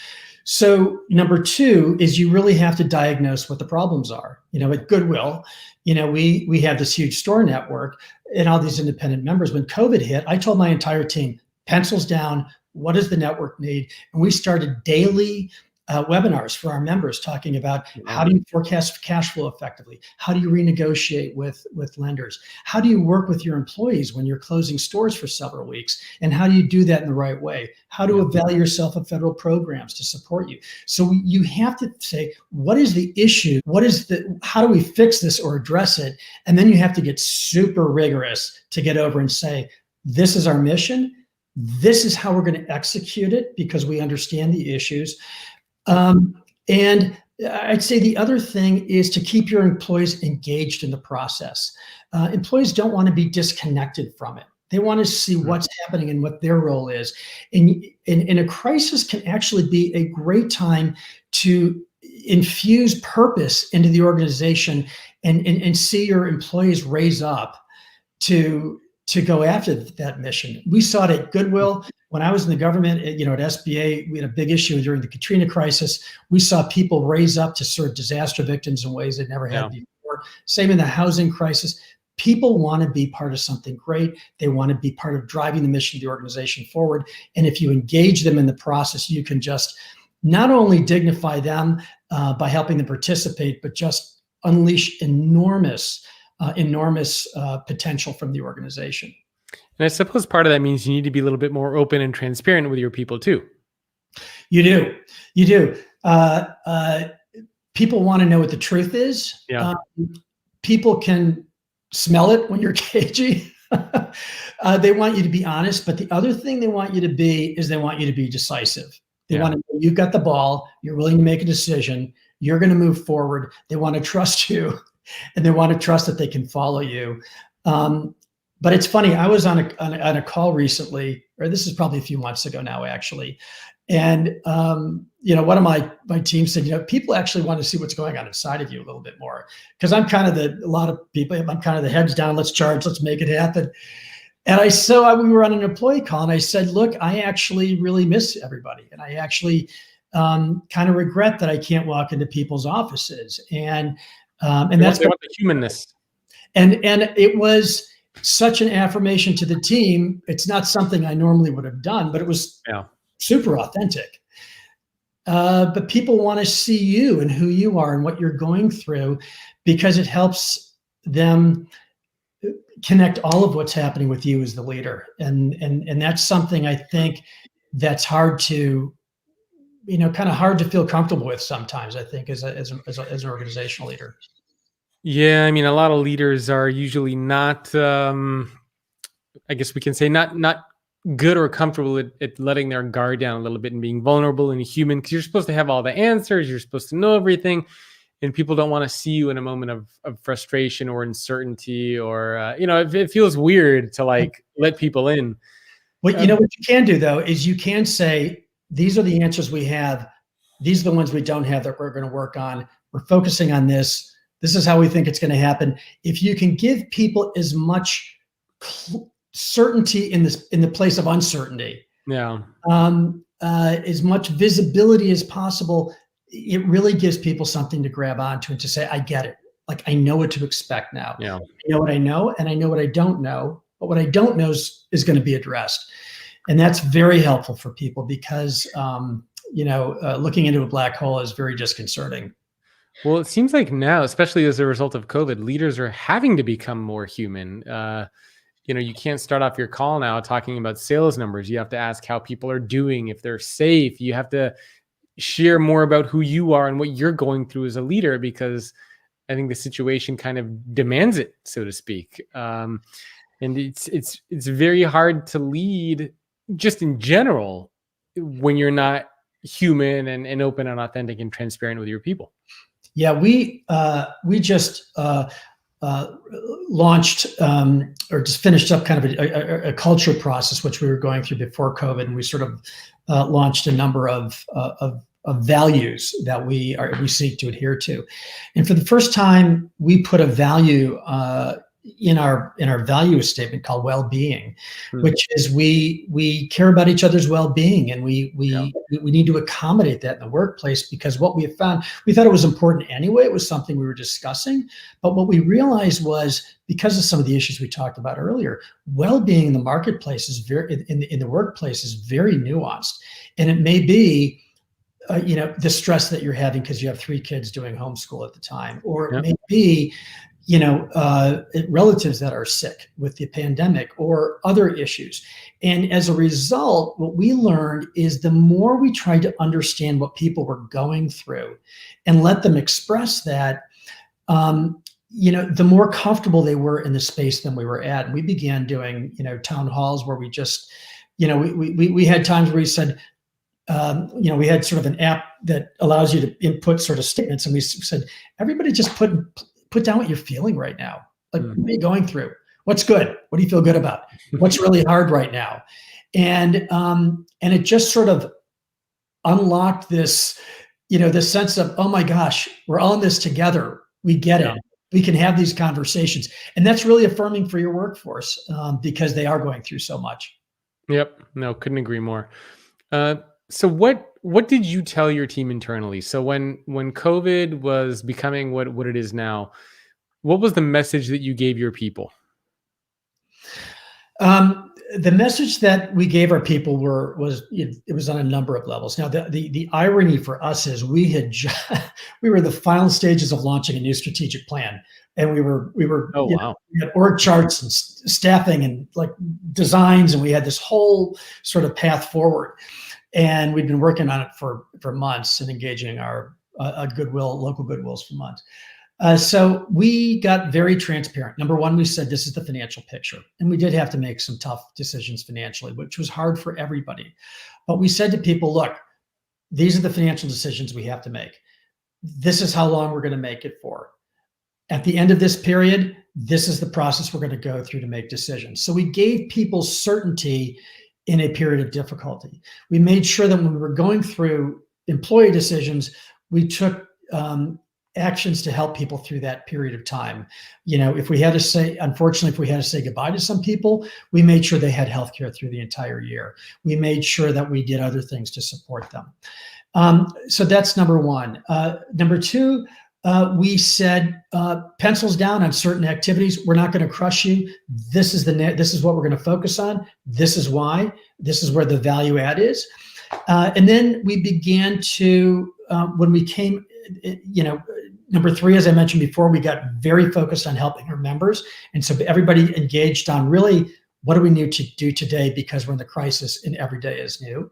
So number two is you really have to diagnose what the problems are. At Goodwill, we have this huge store network and all these independent members. When COVID hit, I told my entire team, pencils down, what does the network need? And we started daily webinars for our members talking about how do you forecast cash flow effectively? How do you renegotiate with lenders? How do you work with your employees when you're closing stores for several weeks? And how do you do that in the right way? How to avail yourself of federal programs to support you? So you have to say, what is the issue? How do we fix this or address it? And then you have to get super rigorous to get over and say, this is our mission. This is how we're going to execute it because we understand the issues. And I'd say the other thing is to keep your employees engaged in the process. Employees don't want to be disconnected from it. They want to see what's happening and what their role is. And a crisis can actually be a great time to infuse purpose into the organization and see your employees raise up to go after that mission. We saw it at Goodwill. When I was in the government, at SBA, we had a big issue during the Katrina crisis. We saw people raise up to serve disaster victims in ways they never had before. Same in the housing crisis. People want to be part of something great. They want to be part of driving the mission of the organization forward. And if you engage them in the process, you can just not only dignify them by helping them participate, but just unleash enormous potential from the organization. And I suppose part of that means you need to be a little bit more open and transparent with your people too. You do. People want to know what the truth is. Yeah. People can smell it when you're cagey. They want you to be honest, but the other thing they want you to be is they want you to be decisive. They want to know you've got the ball, you're willing to make a decision, you're going to move forward. They want to trust you, and they want to trust that they can follow you. But it's funny, I was on a call recently, or this is probably a few months ago now, actually. And, one of my team said, people actually want to see what's going on inside of you a little bit more. Because I'm kind of a lot of people, I'm kind of the heads down, let's charge, let's make it happen. And we were on an employee call, and I said, look, I actually really miss everybody. And I actually kind of regret that I can't walk into people's offices. And that's what the humanness. And it was such an affirmation to the team. It's not something I normally would have done, but it was super authentic. But people want to see you and who you are and what you're going through, because it helps them connect all of what's happening with you as the leader. And that's something I think that's hard to, kind of hard to feel comfortable with sometimes, I think, as an organizational leader. Yeah, I mean, a lot of leaders are usually not, I guess we can say, not good or comfortable at letting their guard down a little bit and being vulnerable and human, because you're supposed to have all the answers, you're supposed to know everything, and people don't want to see you in a moment of frustration or uncertainty, or it feels weird to let people in. What you can do though is you can say, these are the answers we have, these are the ones we don't have that we're going to work on, we're focusing on this. This is how we think it's going to happen. If you can give people as much certainty in the place of uncertainty, as much visibility as possible, it really gives people something to grab onto and to say, I get it. Like, I know what to expect now. I know what I know, and I know what I don't know. But what I don't know is going to be addressed, and that's very helpful for people, because looking into a black hole is very disconcerting. Well, it seems like now, especially as a result of COVID, leaders are having to become more human. You can't start off your call now talking about sales numbers. You have to ask how people are doing, if they're safe. You have to share more about who you are and what you're going through as a leader, because I think the situation kind of demands it, so to speak. And it's very hard to lead just in general when you're not human and open and authentic and transparent with your people. Yeah, we just launched or just finished up kind of a culture process, which we were going through before COVID, and we sort of launched a number of values that we seek to adhere to. And for the first time, we put a value in our value statement called well-being, which is we care about each other's well-being, and we need to accommodate that in the workplace, because what we have found, we thought it was important anyway. It was something we were discussing, but what we realized was, because of some of the issues we talked about earlier, well-being in the marketplace is in the workplace is very nuanced, and it may be the stress that you're having because you have 3 kids doing homeschool at the time, or it may be relatives that are sick with the pandemic or other issues. And as a result, what we learned is the more we tried to understand what people were going through and let them express that, the more comfortable they were in the space than we were at. And we began doing, town halls where we just, we had times where we said, we had sort of an app that allows you to input sort of statements. And we said, everybody just put down what you're feeling right now. Like, what are you going through? What's good? What do you feel good about? What's really hard right now? And it just sort of unlocked this this sense of, oh my gosh, we're all in this together. We get Yeah. it. We can have these conversations. And that's really affirming for your workforce, because they are going through so much. Yep. No, couldn't agree more. Uh, so what did you tell your team internally? So when COVID was becoming what it is now, what was the message that you gave your people? The message that we gave our people was it was on a number of levels. Now, the irony for us is we were the final stages of launching a new strategic plan, and we were Oh, wow. we had org charts and staffing and like designs, and we had this whole sort of path forward, and we'd been working on it for months and engaging our local Goodwills for months. So we got very transparent. Number one, we said this is the financial picture. And we did have to make some tough decisions financially, which was hard for everybody. But we said to people, look, these are the financial decisions we have to make. This is how long we're going to make it for. At the end of this period, this is the process we're going to go through to make decisions. So we gave people certainty in a period of difficulty. We made sure that when we were going through employee decisions, we took actions to help people through that period of time. If we had to say, unfortunately, if we had to say goodbye to some people, we made sure they had healthcare through the entire year. We made sure that we did other things to support them. So that's number one. Number two, we said, pencils down on certain activities. We're not going to crush you. This is what we're going to focus on. This is why. This is where the value add is. And then we began to, when we came, number three, as I mentioned before, we got very focused on helping our members. And so everybody engaged on really, what do we need to do today because we're in the crisis and every day is new.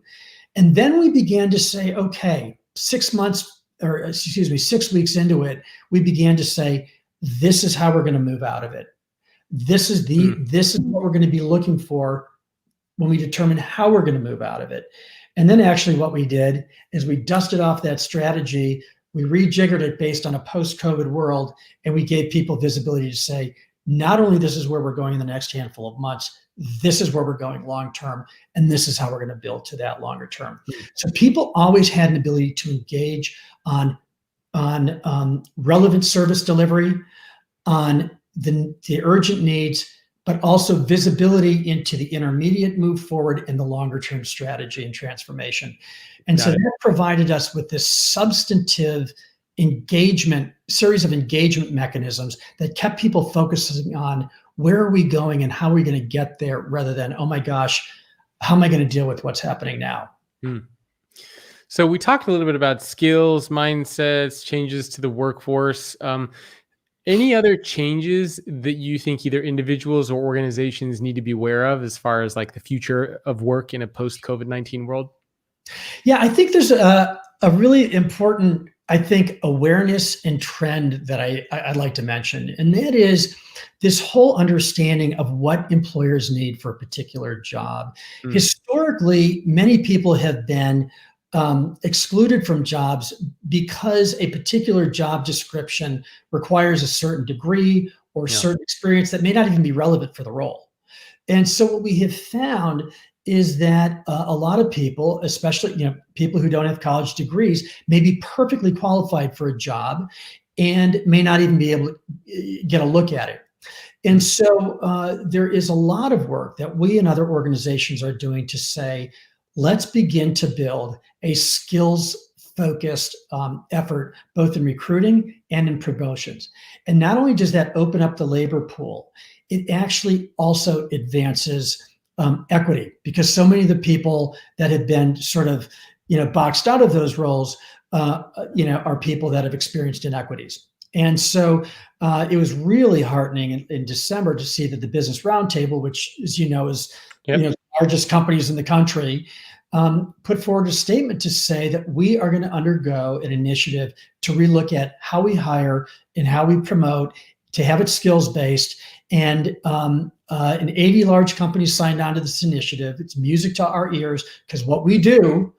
And then we began to say, okay, 6 weeks into it, we began to say, this is how we're going to move out of it. This is what we're going to be looking for when we determine how we're going to move out of it. And then actually what we did is we dusted off that strategy. We rejiggered it based on a post-COVID world, and we gave people visibility to say, not only this is where we're going in the next handful of months, this is where we're going long-term, and this is how we're going to build to that longer term. So people always had an ability to engage on relevant service delivery, on the urgent needs, but also visibility into the intermediate move forward and the longer term strategy and transformation. And so that provided us with this substantive series of engagement mechanisms that kept people focusing on where are we going and how are we going to get there, rather than, oh my gosh, how am I going to deal with what's happening now? So we talked a little bit about skills, mindsets, changes to the workforce. Any other changes that you think either individuals or organizations need to be aware of as far as like the future of work in a post-COVID-19 world? Yeah, I think there's a really important, awareness and trend that I'd like to mention. And that is this whole understanding of what employers need for a particular job. Historically, many people have been excluded from jobs because a particular job description requires a certain degree or certain experience that may not even be relevant for the role. And so what we have found is that a lot of people, especially people who don't have college degrees, may be perfectly qualified for a job and may not even be able to get a look at it. And so there is a lot of work that we and other organizations are doing to say, let's begin to build a skills-focused effort, both in recruiting and in promotions. And not only does that open up the labor pool, it actually also advances equity, because so many of the people that have been sort of, boxed out of those roles, are people that have experienced inequities. And so it was really heartening in December to see that the Business Roundtable, which, as you know, is the largest companies in the country, put forward a statement to say that we are going to undergo an initiative to relook at how we hire and how we promote, to have it skills-based. And 80 large companies signed on to this initiative. It's music to our ears, because what we do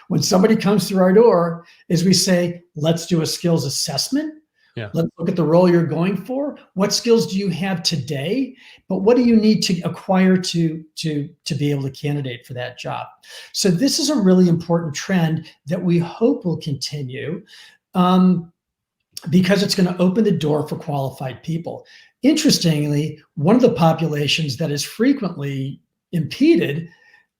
when somebody comes through our door is we say, let's do a skills assessment. Yeah. Let's look at the role you're going for. What skills do you have today? But what do you need to acquire to be able to candidate for that job? So this is a really important trend that we hope will continue, because it's going to open the door for qualified people. Interestingly, one of the populations that is frequently impeded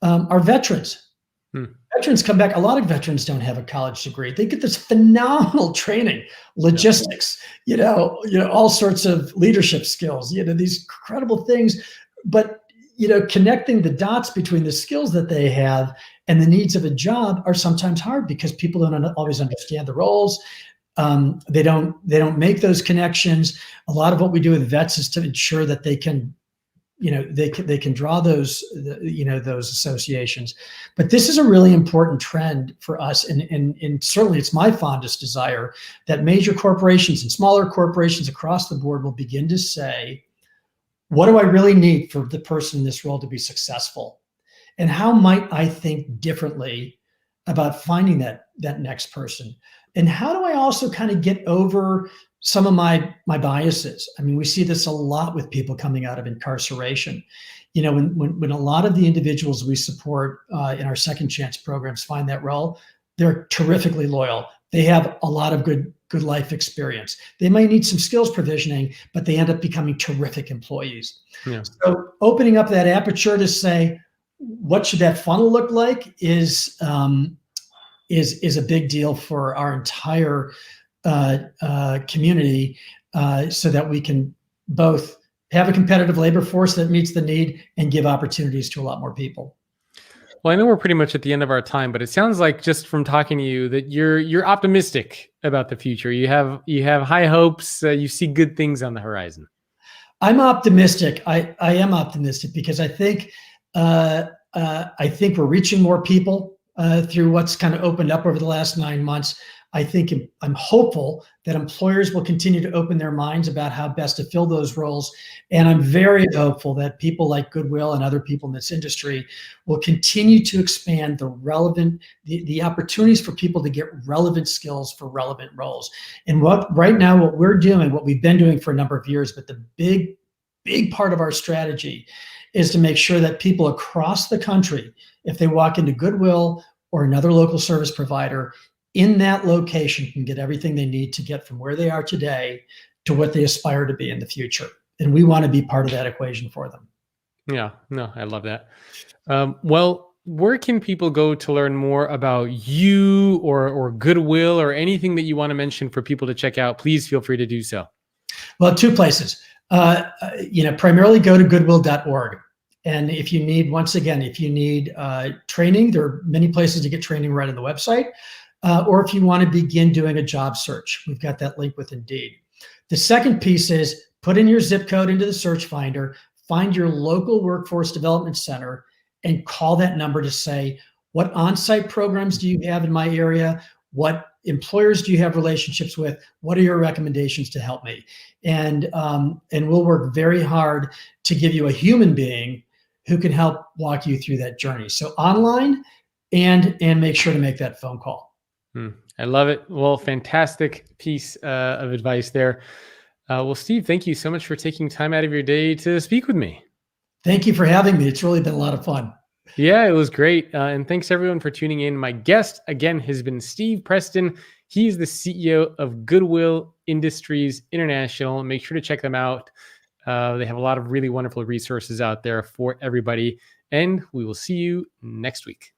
are veterans. Hmm. Veterans come back. A lot of veterans don't have a college degree. They get this phenomenal training, logistics, all sorts of leadership skills, these incredible things. But, connecting the dots between the skills that they have and the needs of a job are sometimes hard because people don't always understand the roles. They don't make those connections. A lot of what we do with vets is to ensure that they can draw those associations. But this is a really important trend for us, and certainly it's my fondest desire that major corporations and smaller corporations across the board will begin to say, what do I really need for the person in this role to be successful, and how might I think differently about finding that next person, and how do I also kind of get over some of my biases? I mean, we see this a lot with people coming out of incarceration. When a lot of the individuals we support in our second chance programs find that role, they're terrifically loyal. They have a lot of good life experience. They might need some skills provisioning, but they end up becoming terrific employees. Yeah. So opening up that aperture to say, what should that funnel look like is a big deal for our entire community, so that we can both have a competitive labor force that meets the need and give opportunities to a lot more people. Well, I know we're pretty much at the end of our time, but it sounds like, just from talking to you, that you're optimistic about the future. You have high hopes. You see good things on the horizon. I'm optimistic. I am optimistic because I think we're reaching more people through what's kind of opened up over the last 9 months. I'm hopeful that employers will continue to open their minds about how best to fill those roles. And I'm very hopeful that people like Goodwill and other people in this industry will continue to expand the opportunities for people to get relevant skills for relevant roles. And right now, what we're doing, what we've been doing for a number of years, but the big part of our strategy is to make sure that people across the country, if they walk into Goodwill or another local service provider, in that location can get everything they need to get from where they are today to what they aspire to be in the future. And we want to be part of that equation for them. Yeah, no, I love that. Well, where can people go to learn more about you or Goodwill or anything that you want to mention for people to check out? Please feel free to do so. Well, two places. Primarily go to goodwill.org. And if you need training, there are many places to get training right on the website. Or if you want to begin doing a job search, we've got that link with Indeed. The second piece is put in your zip code into the search finder, find your local workforce development center, and call that number to say, what on-site programs do you have in my area? What employers do you have relationships with? What are your recommendations to help me? And we'll work very hard to give you a human being who can help walk you through that journey. So online, and make sure to make that phone call. I love it. Well, fantastic piece of advice there. Well, Steve, thank you so much for taking time out of your day to speak with me. Thank you for having me. It's really been a lot of fun. Yeah, it was great. And thanks everyone for tuning in. My guest again has been Steve Preston. He's the CEO of Goodwill Industries International. Make sure to check them out. They have a lot of really wonderful resources out there for everybody. And we will see you next week.